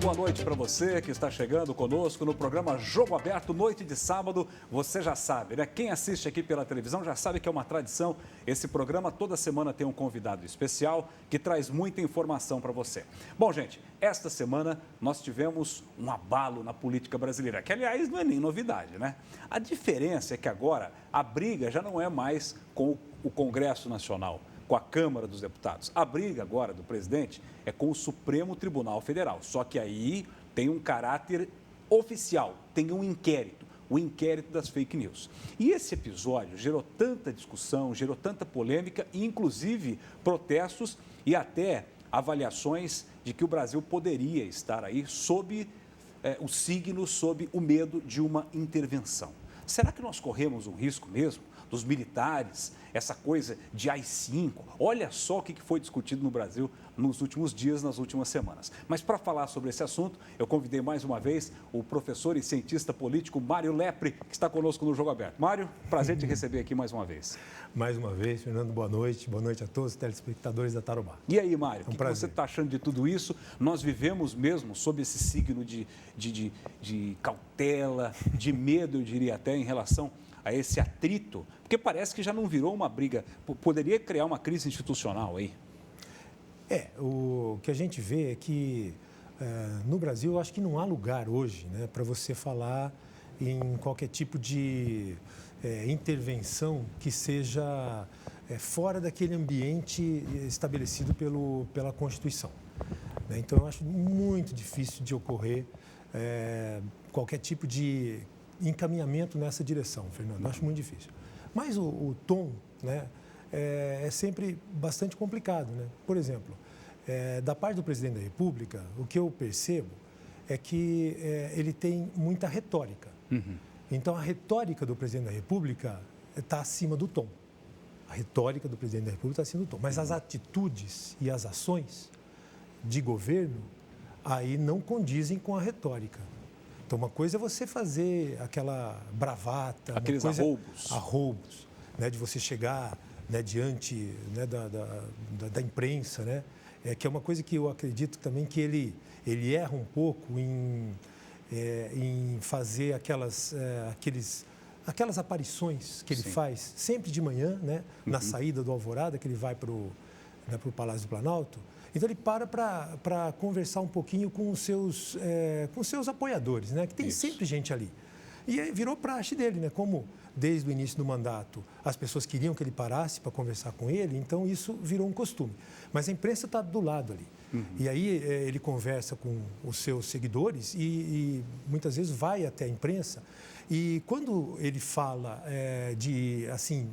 boa noite para você que está chegando conosco no programa Jogo Aberto, noite de sábado. Você já sabe, né? Quem assiste aqui pela televisão já sabe que é uma tradição. Esse programa toda semana tem um convidado especial que traz muita informação para você. Bom, gente, esta semana nós tivemos um abalo na política brasileira, que aliás não é nem novidade, né? A diferença é que agora a briga já não é mais com o Congresso Nacional, com a Câmara dos Deputados. A briga agora do presidente é com o Supremo Tribunal Federal, só que aí tem um caráter oficial, tem um inquérito, o inquérito das fake news. E esse episódio gerou tanta discussão, gerou tanta polêmica, e inclusive protestos e até avaliações de que o Brasil poderia estar aí sob o signo, sob o medo de uma intervenção. Será que nós corremos um risco mesmo dos militares, essa coisa de AI-5? Olha só o que foi discutido no Brasil nos últimos dias, nas últimas semanas. Mas para falar sobre esse assunto, eu convidei mais uma vez o professor e cientista político Mário Lepre, que está conosco no Jogo Aberto. Mário, prazer te receber aqui mais uma vez. Mais uma vez, Fernando, boa noite a todos os telespectadores da Tarobá. E aí, Mário, o que você está achando de tudo isso? Nós vivemos mesmo sob esse signo de cautela, de medo, eu diria até, em relação a esse atrito, porque parece que já não virou uma briga, poderia criar uma crise institucional aí. O que a gente vê é que no Brasil, eu acho que não há lugar hoje, né, para você falar em qualquer tipo de intervenção que seja fora daquele ambiente estabelecido pela Constituição. Então, eu acho muito difícil de ocorrer qualquer tipo de encaminhamento nessa direção, Fernando. Eu acho muito difícil. Mas o tom, né, é sempre bastante complicado, né? Por exemplo, da parte do presidente da República, o que eu percebo é que ele tem muita retórica. Uhum. Então, a retórica do presidente da República está acima do tom. A retórica do presidente da República está acima do tom. Mas as atitudes e as ações de governo aí não condizem com a retórica. Então, uma coisa é você fazer aquela bravata, aqueles arroubos, né, de você chegar, né, diante, né, da imprensa, né, que é uma coisa que eu acredito também que ele erra um pouco em fazer aquelas aparições que ele faz sempre de manhã, né, na saída do Alvorada, que ele vai para o Palácio do Planalto. Então, ele para conversar um pouquinho com os seus apoiadores, né? Que tem sempre gente ali. E aí virou praxe dele, né? Como desde o início do mandato as pessoas queriam que ele parasse para conversar com ele, então isso virou um costume. Mas a imprensa está do lado ali. Uhum. E aí ele conversa com os seus seguidores e muitas vezes vai até a imprensa. E quando ele fala de, assim,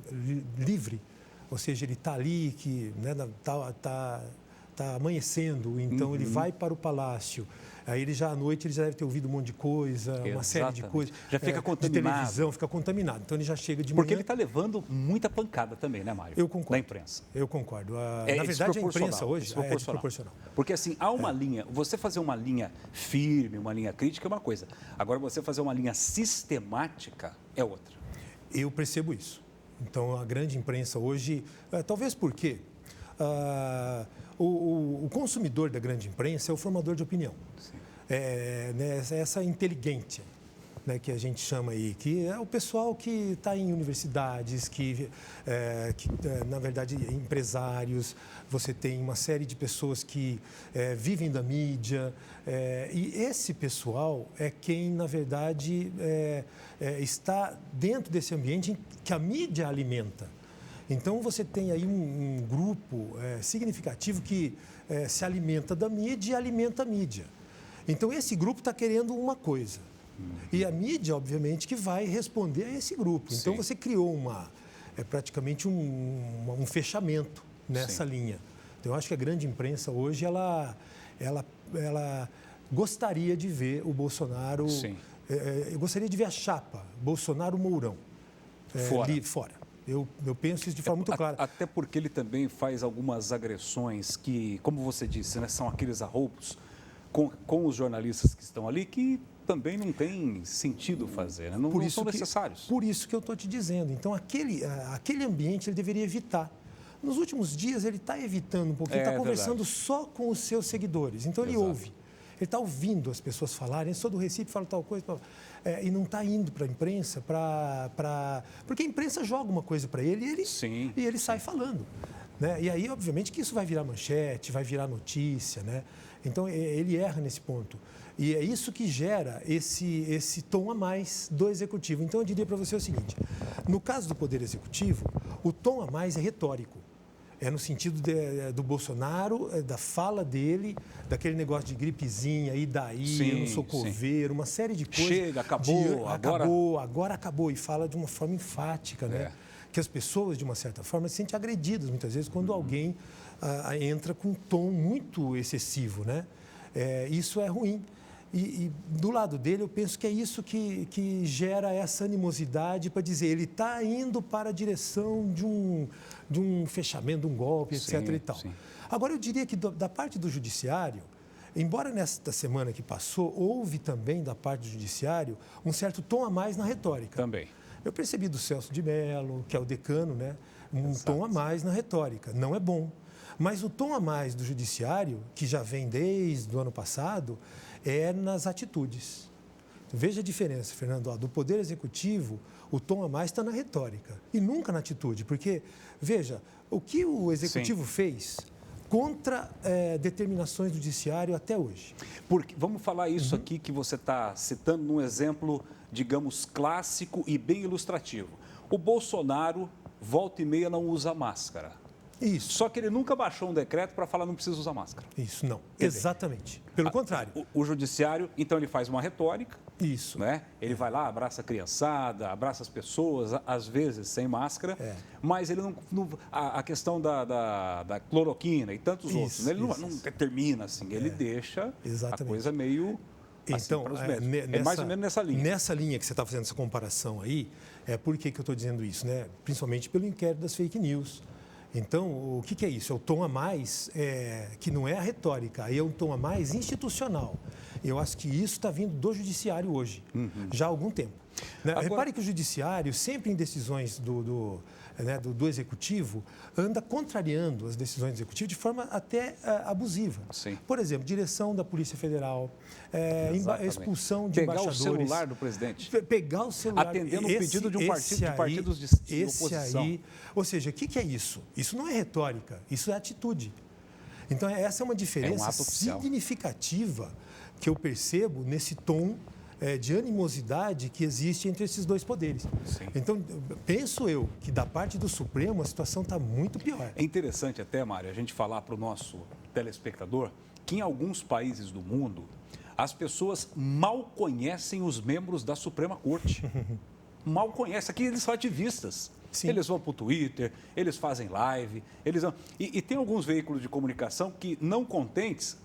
livre, ou seja, ele está ali, que está amanhecendo, então ele vai para o palácio. Aí ele já à noite ele já deve ter ouvido um monte de coisa, uma série de coisas. Já fica contaminado. De televisão, fica contaminado. Então ele já chega de manhã. Porque ele está levando muita pancada também, né, Mário? Eu concordo. Da imprensa. Eu concordo. Na verdade, a imprensa hoje é desproporcional. Porque assim, há uma linha, você fazer uma linha firme, uma linha crítica é uma coisa. Agora, você fazer uma linha sistemática é outra. Eu percebo isso. Então, a grande imprensa hoje, talvez porque o consumidor da grande imprensa é o formador de opinião. Né, essa inteligência, né, que a gente chama aí, que é o pessoal que está em universidades, que na verdade, empresários, você tem uma série de pessoas que vivem da mídia, e esse pessoal é quem, na verdade, está dentro desse ambiente que a mídia alimenta. Então, você tem aí um grupo significativo que se alimenta da mídia e alimenta a mídia. Então, esse grupo está querendo uma coisa. E a mídia, obviamente, que vai responder a esse grupo. Então, você criou praticamente um fechamento nessa linha. Então, eu acho que a grande imprensa hoje, ela gostaria de ver o Bolsonaro... eu gostaria de ver a chapa Bolsonaro-Mourão fora. Eu penso isso de forma muito clara. Até porque ele também faz algumas agressões que, como você disse, né, são aqueles arroubos com os jornalistas que estão ali que também não tem sentido fazer, né? Não são necessários. Por isso que eu estou te dizendo. Então, aquele ambiente ele deveria evitar. Nos últimos dias, ele está evitando um pouquinho, está conversando só com os seus seguidores. Então, ele ouve. Ele está ouvindo as pessoas falarem, eu sou do Recife, falo tal coisa, e não está indo para a imprensa, porque a imprensa joga uma coisa para ele e ele sai falando. Né? E aí, obviamente, que isso vai virar manchete, vai virar notícia, né? Então, ele erra nesse ponto. E é isso que gera esse tom a mais do Executivo. Então, eu diria para você o seguinte, no caso do Poder Executivo, o tom a mais é retórico. É no sentido do Bolsonaro, da fala dele, daquele negócio de gripezinha, e daí, eu não sou coveiro, uma série de coisas. Chega, acabou, agora acabou. E fala de uma forma enfática, né? Que as pessoas, de uma certa forma, se sentem agredidas, muitas vezes, quando alguém entra com um tom muito excessivo, né? Isso é ruim. E do lado dele, eu penso que é isso que gera essa animosidade para dizer ele está indo para a direção de um fechamento, de um golpe, etc. e tal. Agora, eu diria que da parte do Judiciário, embora nesta semana que passou, houve também da parte do Judiciário um certo tom a mais na retórica. Também. Eu percebi do Celso de Mello, que é o decano, né? Um tom a mais na retórica. Não é bom. Mas o tom a mais do Judiciário, que já vem desde o ano passado, é nas atitudes. Veja a diferença, Fernando. Do Poder Executivo, o tom a mais está na retórica e nunca na atitude. Porque, veja, o que o Executivo fez contra determinações do Judiciário até hoje. Porque, vamos falar isso aqui que você está citando num exemplo, digamos, clássico e bem ilustrativo. O Bolsonaro, volta e meia, não usa máscara. Isso. Só que ele nunca baixou um decreto para falar não precisa usar máscara. Isso, não. Exatamente. Pelo contrário. O Judiciário, então, ele faz uma retórica. Isso. Né? Ele vai lá, abraça a criançada, abraça as pessoas, às vezes sem máscara, mas ele não a questão da cloroquina e tantos outros, né? Ele não determina assim, ele deixa a coisa meio... Então, é mais ou menos nessa linha. Nessa linha que você está fazendo essa comparação aí, por que eu estou dizendo isso? Né? Principalmente pelo inquérito das fake news. Então, o que é isso? É o tom a mais, que não é a retórica, aí é um tom a mais institucional. Eu acho que isso está vindo do Judiciário hoje, já há algum tempo. Né? Agora... Repare que o Judiciário, sempre em decisões do Executivo, anda contrariando as decisões do Executivo de forma até abusiva. Sim. Por exemplo, direção da Polícia Federal, expulsão de embaixadores. Pegar o celular do presidente. Pegar o celular. Atendendo o pedido de partidos de oposição. Ou seja, o que é isso? Isso não é retórica, isso é atitude. Então, essa é uma diferença significativa que eu percebo nesse tom de animosidade que existe entre esses dois poderes. Sim. Então, penso eu que da parte do Supremo a situação está muito pior. É interessante até, Mário, a gente falar para o nosso telespectador que em alguns países do mundo as pessoas mal conhecem os membros da Suprema Corte. Mal conhecem. Aqui eles são ativistas. Sim. Eles vão para o Twitter, eles fazem live, e tem alguns veículos de comunicação que, não contentes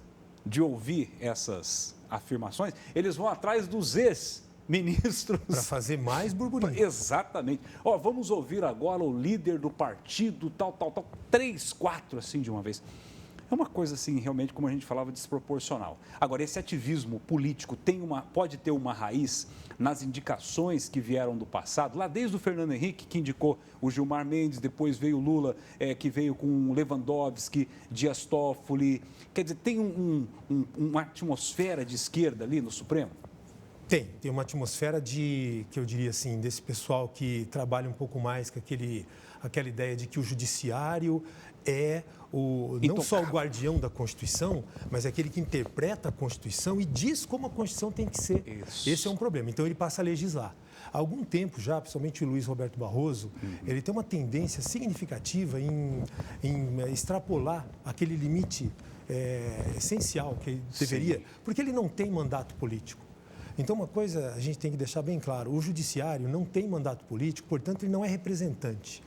de ouvir essas afirmações, eles vão atrás dos ex-ministros. Para fazer mais burburinho. Exatamente. Vamos ouvir agora o líder do partido, tal, 3, 4, assim, de uma vez. É uma coisa, assim, realmente, como a gente falava, desproporcional. Agora, esse ativismo político pode ter uma raiz nas indicações que vieram do passado, lá desde o Fernando Henrique, que indicou o Gilmar Mendes, depois veio o Lula, que veio com Lewandowski, Dias Toffoli. Quer dizer, tem uma atmosfera de esquerda ali no Supremo? Tem uma atmosfera que eu diria assim, desse pessoal que trabalha um pouco mais com aquela ideia de que o judiciário é não só o guardião da Constituição, mas é aquele que interpreta a Constituição e diz como a Constituição tem que ser. Isso. Esse é um problema. Então, ele passa a legislar. Há algum tempo já, principalmente o Luiz Roberto Barroso, ele tem uma tendência significativa em extrapolar aquele limite essencial que ele deveria, porque ele não tem mandato político. Então, uma coisa a gente tem que deixar bem claro, o Judiciário não tem mandato político, portanto, ele não é representante.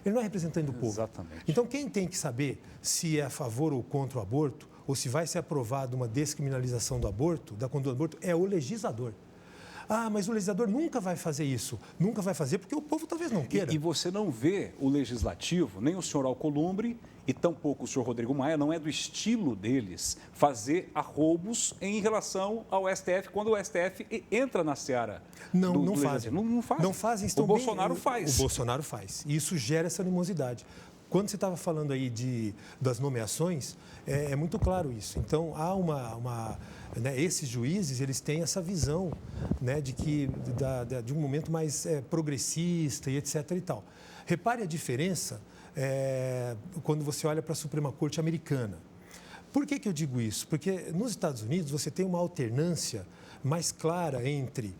Ele não é representante do povo. Exatamente. Então, quem tem que saber se é a favor ou contra o aborto, ou se vai ser aprovada uma descriminalização do aborto, da conduta do aborto, é o legislador. Ah, mas o legislador nunca vai fazer isso. Nunca vai fazer porque o povo talvez não queira. E você não vê o legislativo, nem o senhor Alcolumbre e tampouco o senhor Rodrigo Maia, não é do estilo deles fazer arroubos em relação ao STF, quando o STF entra na seara. Não fazem. Não fazem. Não fazem. O Bolsonaro faz. O Bolsonaro faz. E isso gera essa animosidade. quando você estava falando aí das nomeações, é muito claro isso. Então, há né, esses juízes, eles têm essa visão, né, de um momento mais progressista e etc. e tal. Repare a diferença quando você olha para a Suprema Corte americana. Por que eu digo isso? Porque nos Estados Unidos você tem uma alternância mais clara entre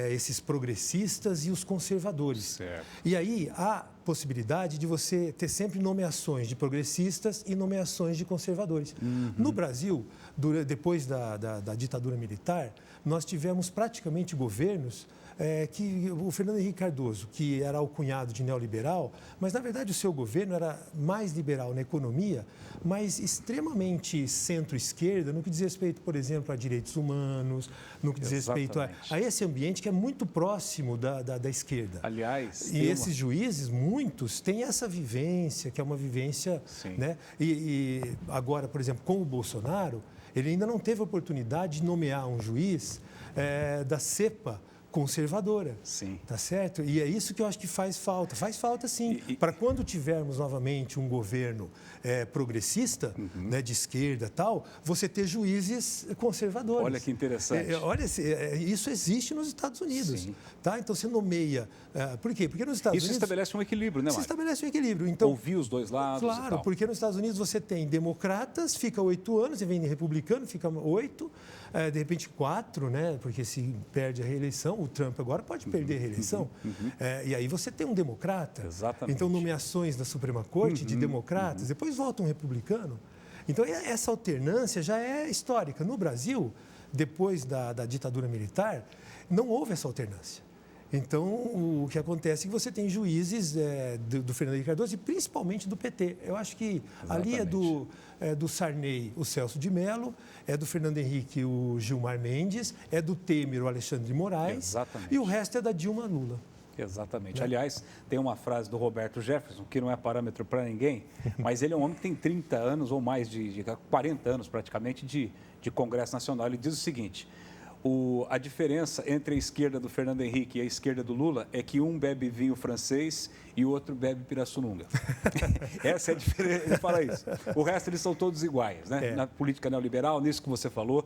esses progressistas e os conservadores. Certo. E aí há possibilidade de você ter sempre nomeações de progressistas e nomeações de conservadores. No Brasil, depois da ditadura militar, nós tivemos praticamente governos que o Fernando Henrique Cardoso, que era o cunhado de neoliberal, mas na verdade o seu governo era mais liberal na economia, mas extremamente centro-esquerda no que diz respeito, por exemplo, a direitos humanos, no que diz respeito a esse ambiente que é muito próximo da esquerda. Aliás, e esses juízes, muitos, têm essa vivência, que é uma vivência, né? E agora, por exemplo, com o Bolsonaro, ele ainda não teve a oportunidade de nomear um juiz da cepa conservadora, sim, tá certo? E é isso que eu acho que faz falta. Faz falta, sim, para quando tivermos novamente um governo progressista, né, de esquerda e tal, você ter juízes conservadores. Olha que interessante. Olha, isso existe nos Estados Unidos, tá? Então, você nomeia... por quê? Porque nos Estados Unidos... Isso estabelece um equilíbrio, né, Mário? Se estabelece um equilíbrio. Então, ouvir os dois lados. Claro, porque nos Estados Unidos você tem democratas, fica 8 anos, você vem republicano, fica 8, de repente 4, né? Porque se perde a reeleição, o Trump agora pode perder a reeleição. E aí você tem um democrata. Exatamente. Então, nomeações da Suprema Corte de democratas, depois volta um republicano. Então, essa alternância já é histórica. No Brasil, depois da ditadura militar, não houve essa alternância. Então, o que acontece é que você tem juízes do Fernando Henrique Cardoso e principalmente do PT. Eu acho que ali é do Sarney, o Celso de Mello, é do Fernando Henrique, o Gilmar Mendes, é do Temer, o Alexandre de Moraes, e o resto é da Dilma Lula. Exatamente. Né? Aliás, tem uma frase do Roberto Jefferson, que não é parâmetro para ninguém, mas ele é um homem que tem 30 anos ou mais, de 40 anos praticamente, de Congresso Nacional. Ele diz o seguinte: a diferença entre a esquerda do Fernando Henrique e a esquerda do Lula é que um bebe vinho francês e o outro bebe pirassununga. Essa é a diferença, ele fala isso. O resto, eles são todos iguais, né? Na política neoliberal, nisso que você falou,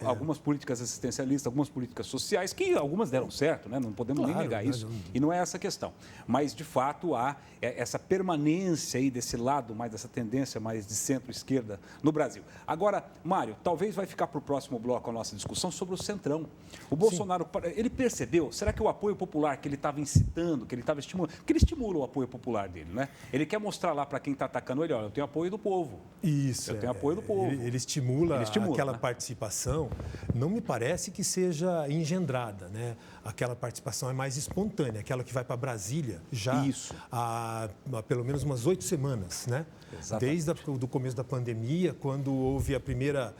algumas políticas assistencialistas, algumas políticas sociais, que algumas deram certo, né? Não podemos nem negar isso, e não é essa a questão. Mas, de fato, há essa permanência aí desse lado, mais dessa tendência mais de centro-esquerda no Brasil. Agora, Mário, talvez vai ficar para o próximo bloco a nossa discussão sobre o Centrão. O Bolsonaro, ele percebeu, será que o apoio popular que ele estava incitando, que ele estava estimulando, que ele estimula o apoio popular dele, né? Ele quer mostrar lá para quem está atacando ele, olha, eu tenho apoio do povo. Isso. Eu tenho apoio do povo. Ele estimula aquela, né? Participação, não me parece que seja engendrada, né? Aquela participação é mais espontânea, aquela que vai para Brasília já há pelo menos umas 8 semanas, né? Exatamente. Desde o começo da pandemia, quando houve a primeira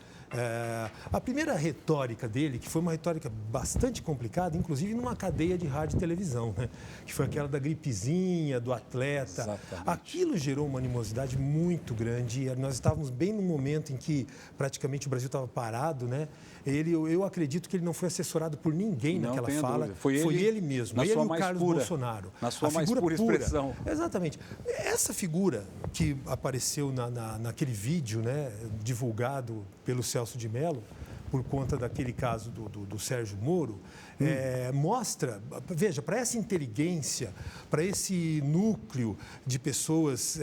retórica dele, que foi uma retórica bastante complicada, inclusive numa cadeia de rádio e televisão, né? Que foi aquela da gripezinha, do atleta. Exatamente. Aquilo gerou uma animosidade muito grande. Nós estávamos bem num momento em que praticamente o Brasil estava parado, né? Eu acredito que ele não foi assessorado por ninguém naquela fala. Dúvida. Foi ele mesmo, ele e o Carlos Bolsonaro. Na sua mais pura expressão. Exatamente. Essa figura que apareceu naquele vídeo, né, divulgado pelo Celso de Mello, por conta daquele caso do Sérgio Moro, mostra, veja, para essa inteligência, para esse núcleo de pessoas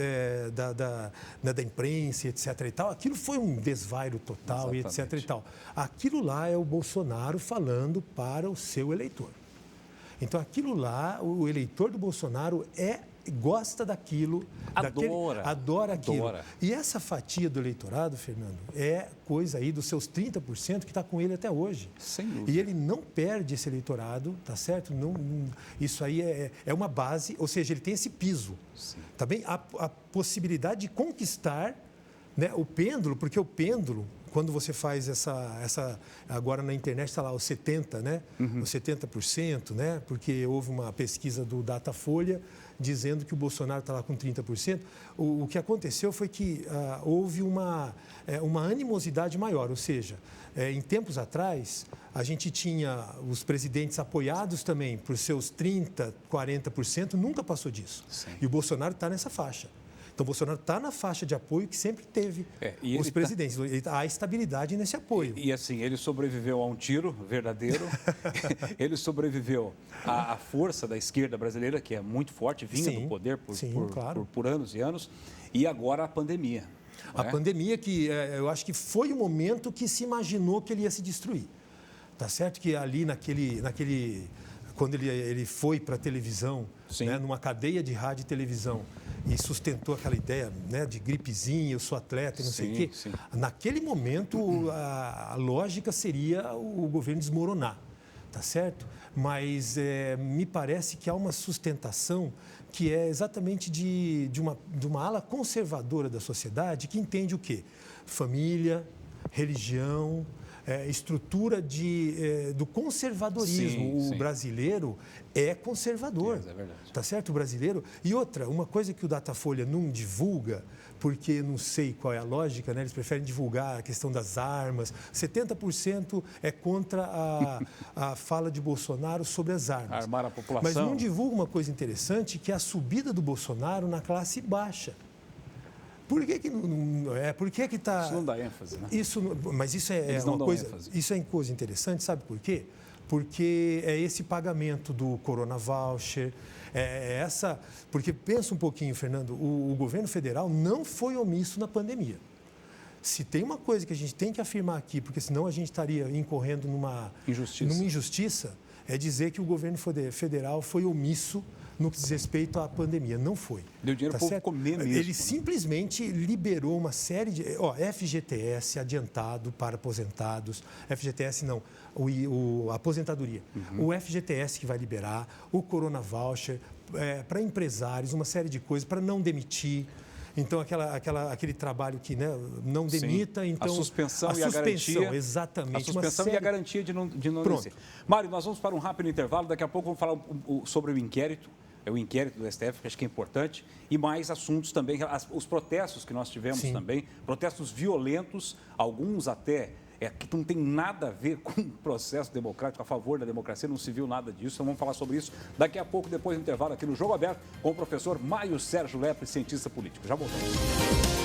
da imprensa, etc. e tal, aquilo foi um desvairo total, e etc. e tal. Aquilo lá é o Bolsonaro falando para o seu eleitor. Então, aquilo lá, o eleitor do Bolsonaro gosta daquilo, adora aquilo. E essa fatia do eleitorado, Fernando, é coisa aí dos seus 30% que está com ele até hoje. Sem dúvida. E ele não perde esse eleitorado, tá certo? Isso aí é uma base, ou seja, ele tem esse piso. Sim. Tá bem? A possibilidade de conquistar, né, o pêndulo, porque o pêndulo, quando você faz agora na internet está lá os 70%, né? Os 70%, né? Porque houve uma pesquisa do Datafolha dizendo que o Bolsonaro está lá com 30%. O que aconteceu foi que houve uma animosidade maior, ou seja, em tempos atrás, a gente tinha os presidentes apoiados também por seus 30%, 40%, nunca passou disso. Sim. E o Bolsonaro está nessa faixa. Então, o Bolsonaro está na faixa de apoio que sempre teve os presidentes. Há estabilidade nesse apoio. E assim, ele sobreviveu a um tiro verdadeiro, ele sobreviveu à força da esquerda brasileira, que é muito forte, vinha do poder por anos e anos, e agora a pandemia. A pandemia que eu acho que foi o momento que se imaginou que ele ia se destruir. Tá certo que ali quando ele foi para a televisão, né, numa cadeia de rádio e televisão, e sustentou aquela ideia, né, de gripezinha, eu sou atleta, não sei o quê. Naquele momento, a lógica seria o governo desmoronar, tá certo? Mas me parece que há uma sustentação que é exatamente de uma ala conservadora da sociedade que entende o quê? Família, religião, estrutura do conservadorismo. O brasileiro é conservador, é verdade. Tá certo? O brasileiro. E outra, uma coisa que o Datafolha não divulga, porque não sei qual é a lógica, né? Eles preferem divulgar a questão das armas. 70% é contra a fala de Bolsonaro sobre as armas. Armar a população. Mas não divulga uma coisa interessante, que é a subida do Bolsonaro na classe baixa. Por que não por que está? Isso não dá ênfase, né? Mas isso é uma coisa. Isso é coisa interessante, sabe por quê? Porque é esse pagamento do Corona Voucher, porque pensa um pouquinho, Fernando, o governo federal não foi omisso na pandemia. Se tem uma coisa que a gente tem que afirmar aqui, porque senão a gente estaria incorrendo numa injustiça, é dizer que o governo federal foi omisso no que diz respeito à pandemia. Não foi. Deu dinheiro para o povo comer mesmo. Ele simplesmente liberou uma série de... FGTS adiantado para aposentados. FGTS não, a aposentadoria. O FGTS que vai liberar, o Corona Voucher, para empresários, uma série de coisas, para não demitir. Então, aquele trabalho que, né, não demita, então... A suspensão e a garantia. Exatamente. A suspensão e a garantia de não demitir. Mário, nós vamos para um rápido intervalo. Daqui a pouco vamos falar sobre o inquérito. O inquérito do STF, que acho que é importante, e mais assuntos também, os protestos que nós tivemos também, protestos violentos, alguns até que não tem nada a ver com o processo democrático, a favor da democracia, não se viu nada disso, então vamos falar sobre isso daqui a pouco, depois do intervalo aqui no Jogo Aberto, com o professor Mário Sérgio Lepre, cientista político. Já voltamos.